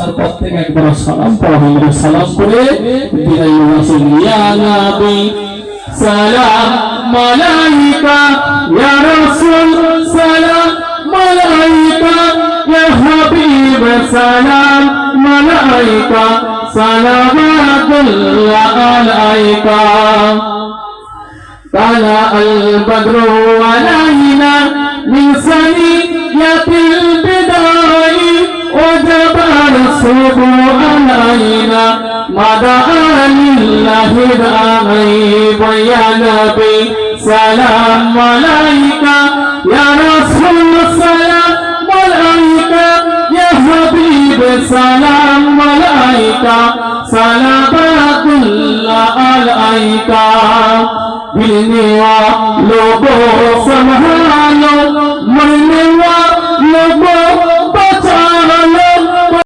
আসার পর থেকে একবার সালাম পড়া হবে সালাম করে বিদায় নিয়েছেন ইয়া নবী সালাম মালাইকা ইয়া রাসূল সালাম মালাইকা ইয়া হাবিব সালাম মালাইকা সালাওয়াতুল্লাহ আলাইকা طلع البدر علينا من ثنيات البداء وجب الصبح علينا مدعا لله الغيب يا نبي سلام عليك يا رسول سلام عليك يا حبيب سلام عليك صلوات الله عليك मिलने वालों को संभालो मरने वालों को